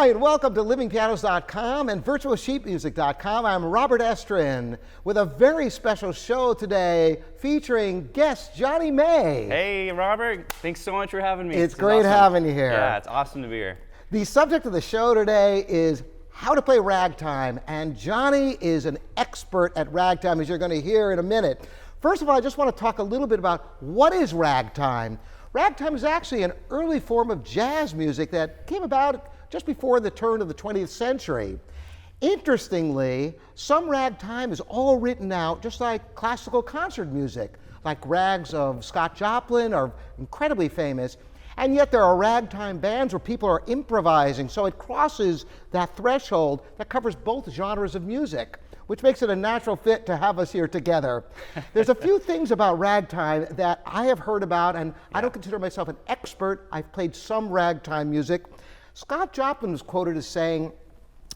Hi, and welcome to livingpianos.com and virtualsheetmusic.com. I'm Robert Estrin with a very special show today featuring guest Jonny May. Hey, Robert. Thanks so much for having me. It's great having you here. Yeah, it's awesome to be here. The subject of the show today is how to play ragtime, and Jonny is an expert at ragtime, as you're going to hear in a minute. First of all, I just want to talk a little bit about what is ragtime. Ragtime is actually an early form of jazz music that came about just before the turn of the 20th century. Interestingly, some ragtime is all written out just like classical concert music, like rags of Scott Joplin are incredibly famous, and yet there are ragtime bands where people are improvising, so it crosses that threshold that covers both genres of music, which makes it a natural fit to have us here together. There's a few things about ragtime that I have heard about, and I don't consider myself an expert. I've played some ragtime music. Scott Joplin was quoted as saying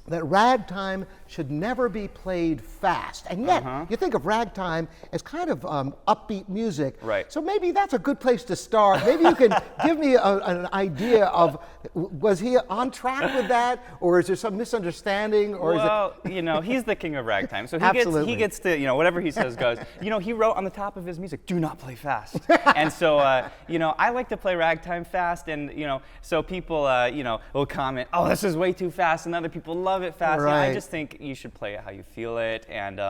that ragtime should never be played fast. And yet, you think of ragtime as kind of upbeat music. Right. So maybe that's a good place to start. Maybe you can give me an idea of, was he on track with that? Or is there some misunderstanding? Or Well, you know, he's the king of ragtime. So he gets to, you know, whatever he says goes. You know, he wrote on the top of his music, do not play fast. And so, you know, I like to play ragtime fast. And, you know, so people, you know, will comment, oh, this is way too fast. And other people love it fast. Right. And I just think you should play it how you feel it. And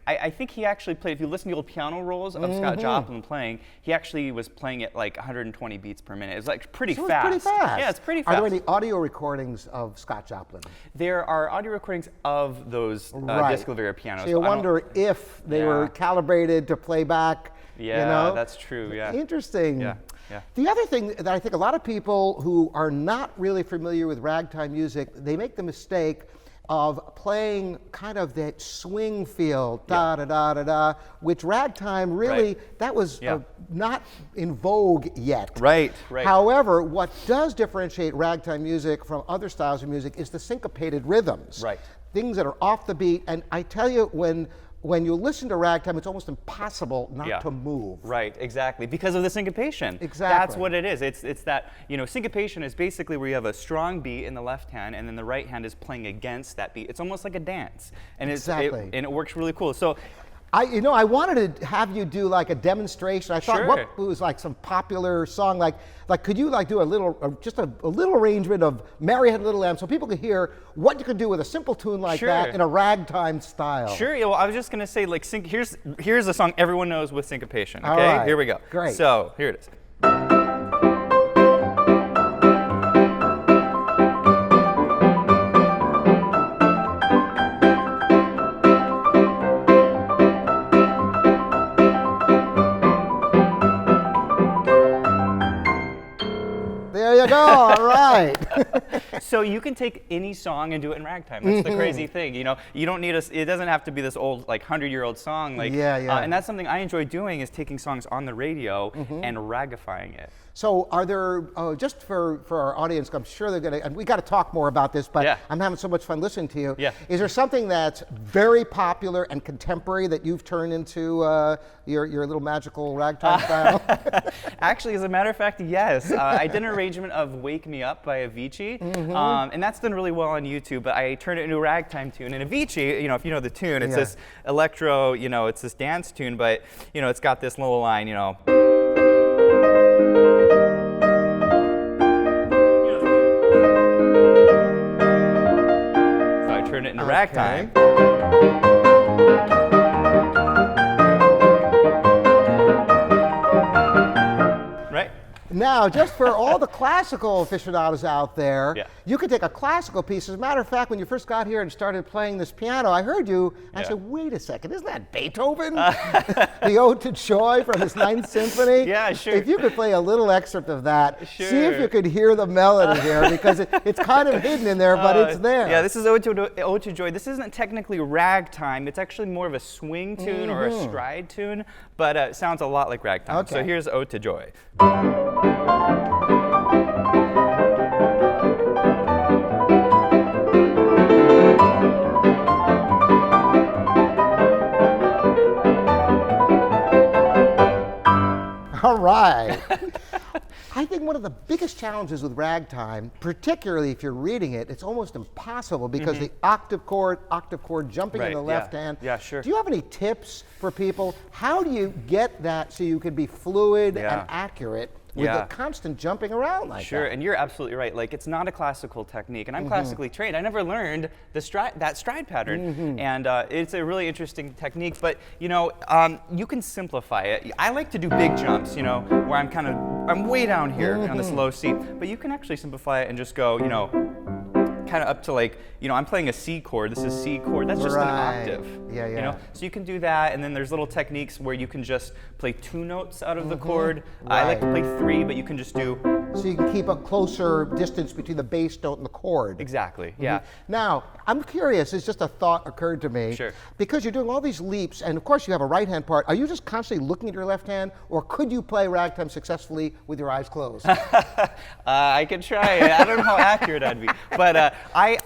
I think he actually played, if you listen to the old piano rolls of Scott Joplin playing, he actually was playing at like 120 beats per minute. It's like pretty fast. It's pretty fast. Yeah, it's pretty fast. Are there any audio recordings of Scott Joplin? There are audio recordings of those Disclavier pianos. So you wonder if they were calibrated to play back. Yeah, you know? That's true. Yeah. Interesting. Yeah. Yeah. The other thing that I think a lot of people who are not really familiar with ragtime music, they make the mistake of playing kind of that swing feel, da-da-da-da-da, which ragtime really, that was not in vogue yet. Right. However, what does differentiate ragtime music from other styles of music is the syncopated rhythms. Right. Things that are off the beat, and I tell you, when you listen to ragtime, it's almost impossible not to move. Right, exactly, because of the syncopation. Exactly. That's what it is. It's that, you know, syncopation is basically where you have a strong beat in the left hand, and then the right hand is playing against that beat. It's almost like a dance, and and it works really cool. So, I wanted to have you do like a demonstration. I thought what was like some popular song, like could you like do a little, just a little arrangement of Mary Had a Little Lamb, so people could hear what you could do with a simple tune like that in a ragtime style. Sure. Yeah, well, I was just gonna say, like, here's a song everyone knows with syncopation. Okay, all right. Here we go. Great. So here it is. There you go. All right. So you can take any song and do it in ragtime. That's the crazy thing. You know, you don't need it doesn't have to be this old, like, 100-year-old song. Like, and that's something I enjoy doing, is taking songs on the radio and ragifying it. So are there, just for our audience, I'm sure they're going to, and we got to talk more about this, but I'm having so much fun listening to you. Yeah. Is there something that's very popular and contemporary that you've turned into your little magical ragtime style? Actually, as a matter of fact, yes. I did an arrangement of Wake Me Up by Avicii, and that's done really well on YouTube, but I turned it into a ragtime tune. And Avicii, you know, if you know the tune, it's this electro, you know, it's this dance tune, but, you know, it's got this little line, you know. So I turned it into ragtime. Now, just for all the classical aficionados out there, you could take a classical piece. As a matter of fact, when you first got here and started playing this piano, I heard you, and I said, wait a second, isn't that Beethoven? The Ode to Joy from his Ninth Symphony? Yeah, sure. If you could play a little excerpt of that, see if you could hear the melody here, because it's kind of hidden in there, but it's there. Yeah, this is Ode to Joy. This isn't technically ragtime. It's actually more of a swing tune or a stride tune, but it sounds a lot like ragtime. Okay. So here's Ode to Joy. All right. I think one of the biggest challenges with ragtime, particularly if you're reading it, it's almost impossible because the octave chord, jumping in the left hand. Yeah, sure. Do you have any tips for people? How do you get that so you can be fluid and accurate with the constant jumping around like that? Sure, and you're absolutely right. Like, it's not a classical technique, and I'm classically trained. I never learned that stride pattern, and it's a really interesting technique. But you know, you can simplify it. I like to do big jumps, you know, where I'm way down here on this low C. But you can actually simplify it and just go, you know, kind of up to, like, you know, I'm playing a C chord. This is C chord. That's just an octave. Yeah. You know, so you can do that, and then there's little techniques where you can just play 2 notes out of the chord. I like to play 3, but you can just do. So you can keep a closer distance between the bass note and the chord. Exactly. Yeah. Now, I'm curious. It's just a thought occurred to me. Sure. Because you're doing all these leaps, and of course you have a right hand part. Are you just constantly looking at your left hand, or could you play ragtime successfully with your eyes closed? I could try it. I don't know how accurate I'd be, but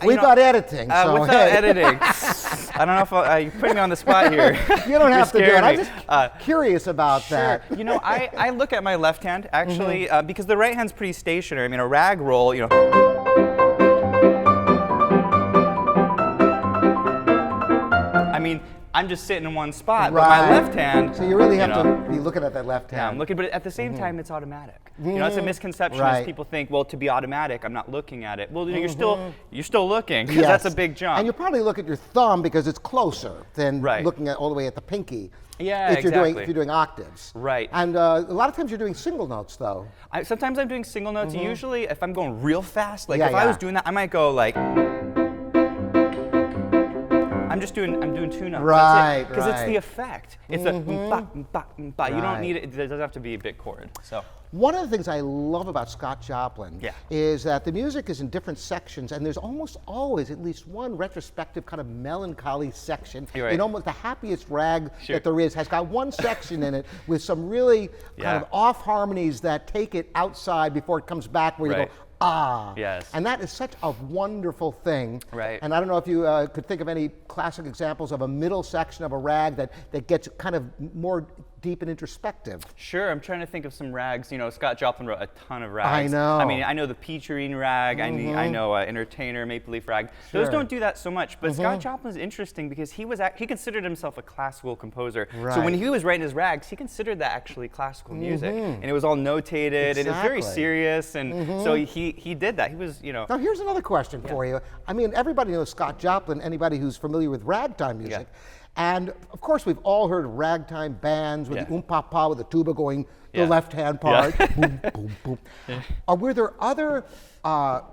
We've got editing. So without editing, I don't know if you're putting me on the spot here. You don't have to do it. I'm just curious about sure. that. You know, I look at my left hand actually because the right hand's pretty stationary. I mean, a rag roll, you know. I mean, I'm just sitting in one spot, but my left hand. So you really have to be looking at that left hand. Yeah, I'm looking, but at the same time, it's automatic. You know, it's a misconception as people think, well, to be automatic, I'm not looking at it. Well, you're still looking, because that's a big jump. And you probably look at your thumb because it's closer than looking at all the way at the pinky. Yeah, if you're doing octaves. Right. And a lot of times you're doing single notes, though. Sometimes I'm doing single notes. Usually, if I'm going real fast, like if I was doing that, I might go like. I'm doing 2 notes. Right, because it's the effect. It's a ba, ba, ba. You don't need it. It doesn't have to be a big chord. So. One of the things I love about Scott Joplin is that the music is in different sections, and there's almost always at least one retrospective kind of melancholy section. You're right. In almost the happiest rag that there is has got one section in it with some really kind of off harmonies that take it outside before it comes back, where you go, ah. Yes. And that is such a wonderful thing. Right. And I don't know if you could think of any classic examples of a middle section of a rag that gets kind of more deep and introspective. Sure, I'm trying to think of some rags. You know, Scott Joplin wrote a ton of rags. I know. I mean, I know the Peacherine rag. I know Entertainer, Maple Leaf rag. Sure. Those don't do that so much. But Scott Joplin's interesting because he considered himself a classical composer. Right. So when he was writing his rags, he considered that actually classical music, and it was all notated and it was very serious. And so he did that. He was, you know. Now here's another question for you. I mean, everybody knows Scott Joplin. Anybody who's familiar with ragtime music. And of course, we've all heard of ragtime bands with the pa with the tuba going the left-hand part. Boom, boom, boom. Were there other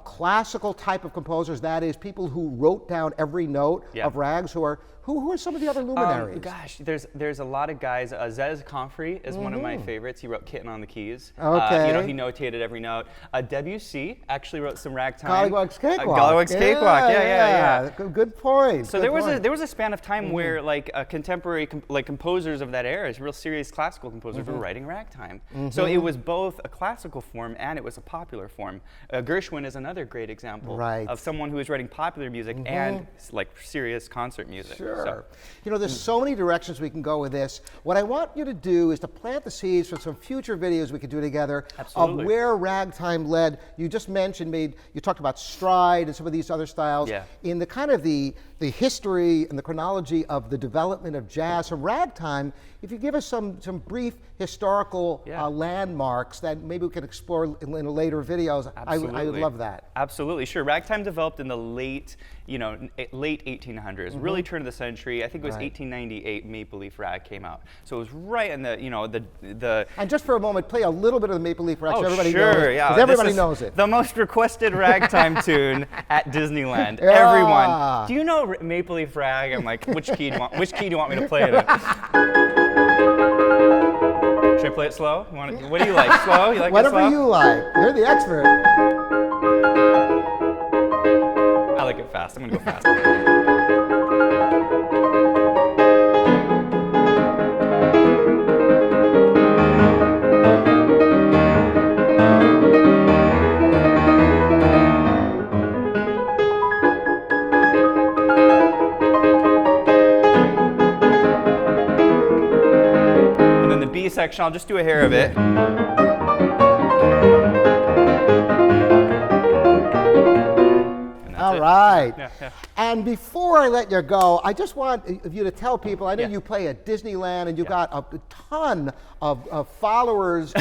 classical type of composers, that is, people who wrote down every note of rags, who are some of the other luminaries? Gosh, there's a lot of guys. Zez Comfrey is one of my favorites. He wrote Kitten on the Keys. Okay. You know, he notated every note. Debussy actually wrote some ragtime. Gollywog's Cakewalk. Gollywog's Cakewalk. Yeah. Good point. So there was a span of time where like contemporary composers of that era, real serious classical composers, were writing ragtime. So it was both a classical form and it was a popular form. Gershwin is another great example of someone who was writing popular music and like serious concert music. Sure. So, you know, there's so many directions we can go with this. What I want you to do is to plant the seeds for some future videos we could do together of where ragtime led. You just mentioned, you talked about stride and some of these other styles. In the kind of the history and the chronology of the development of jazz from ragtime, if you give us some brief historical landmarks that maybe we can explore in later videos, I would love that. Absolutely, sure. Ragtime developed in the late 1800s, really turn of the century. I think it was 1898 Maple Leaf Rag came out. So it was right in the And just for a moment, play a little bit of the Maple Leaf Rag so everybody knows it. Because everybody knows it. The most requested ragtime tune at Disneyland. Everyone. Do you know Maple Leaf Rag? I'm like, which key do you want me to play it in? Should I play it slow? What do you like? Slow? You like Whatever it slow? you like. You're the expert. I like it fast. I'm gonna go fast. And then the B section, I'll just do a hair of it. right. Yeah, yeah. And before I let you go, I just want you to tell people, I know you play at Disneyland and you've got a ton of followers.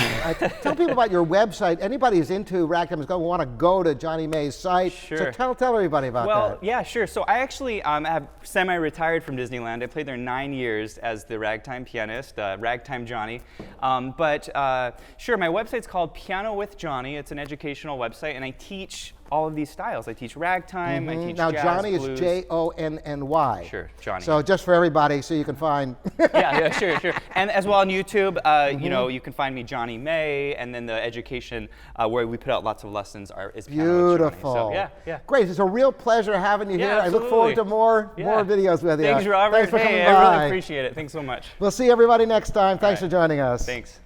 Tell people about your website. Anybody who's into ragtime is going to want to go to Jonny May's site. Sure. So tell everybody about that. Well, yeah, sure. So I actually have semi-retired from Disneyland. I played there 9 years as the ragtime pianist, Ragtime Johnny. Sure, my website's called Piano with Johnny. It's an educational website, and I teach all of these styles. I teach ragtime, I teach now jazz, Johnny blues. is Jonny. Sure, Johnny. So just for everybody, so you can find. yeah, sure. And as well on YouTube, you know, you can find me Jonny May, and then the education where we put out lots of lessons is Piano with Johnny. Beautiful. So, yeah. Great. It's a real pleasure having you here. Absolutely. I look forward to more videos with you. Thanks, Robert. Thanks for coming I by. really appreciate it. Thanks so much. We'll see everybody next time. Thanks for joining us. Thanks.